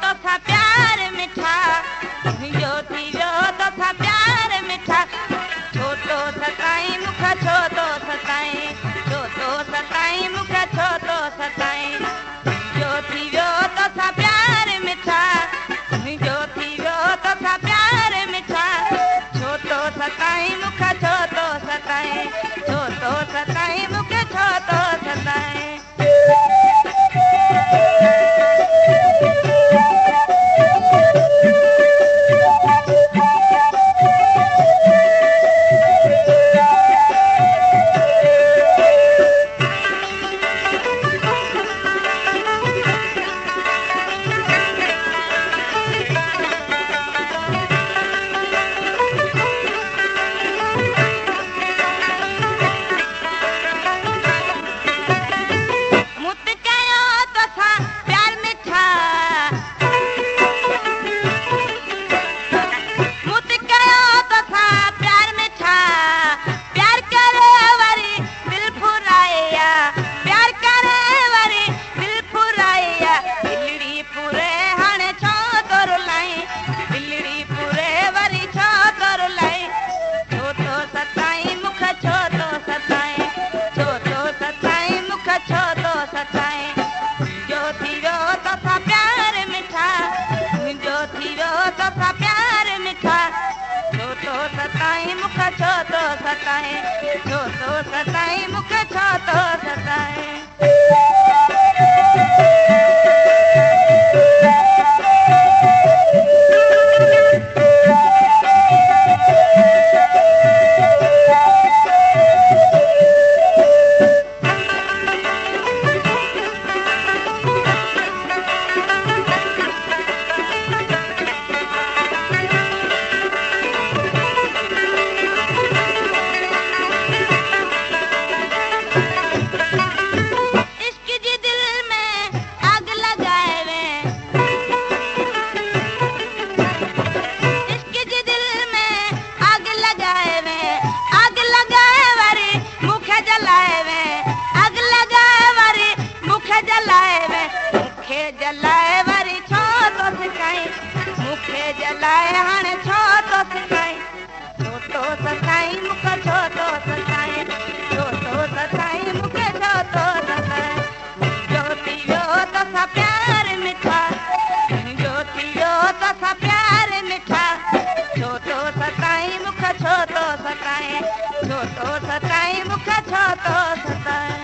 तो सा प्यार मिठा मुझो थी वियो तो सा प्यार मिठा छो तो सताई मुख छो तो सताई मुख छो तो सताई मुझो थी वियो तो सा प्यार मिठा मुझो थी वियो तो सा प्यार मिठा छो तो सताई मुख छो तो सताई मुख छो तो सताई सताई मुख छो तो सताई मुख छो तो सताई जलाए वरी छो तो सिकाई मुखे जलाए हाणे छो तो सिकाई छो तो सताई मुख छो तो सताई मुख छो तो सताई जो थी वियो तो सा प्यार मिठा जो थी वियो तो सा प्यार मिठा छो तो सताई मुख छो तो सताई मुख छो तो सताई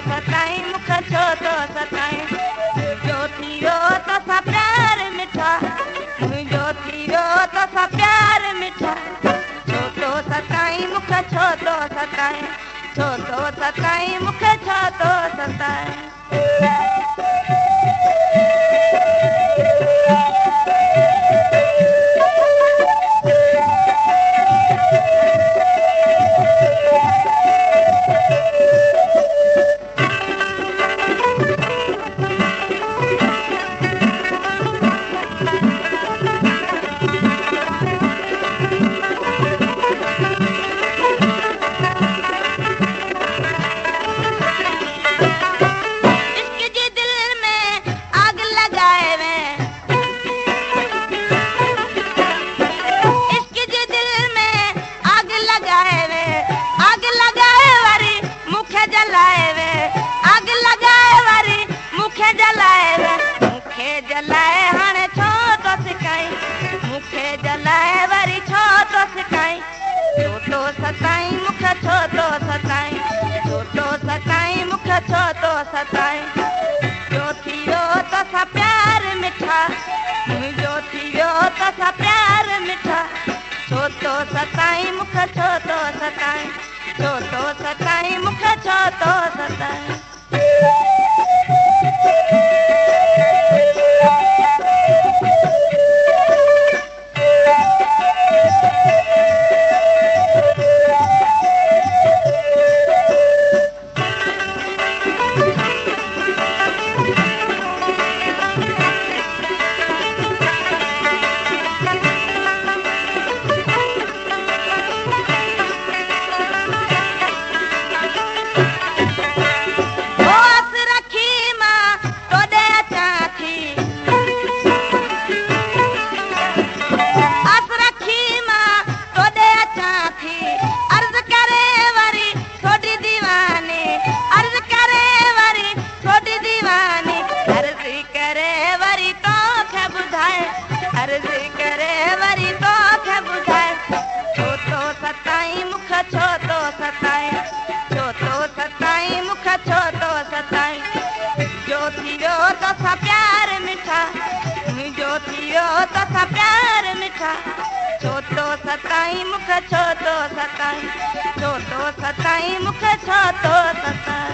सताई मुख छो तो सताई जो थी वियो तो सा प्यार मिठा मुझो थी वियो तो सा प्यार मिठा छो तो सताई मुख छो तो सताई मुख छो तो सताई सताए जो थी वियो तोसां प्यार मिठा मुंहिंजो थी वियो तोसां प्यार मिठा छो तो सताई मूंखे छो तो सताई छो तो सताई मूंखे छो तो सताई प्यार मिठा मुंहिंजो थी वियो तोसां प्यार मिठा छो तो सताई मूंखे छो तो सताई छो तो सताई मूंखे छो तो सताई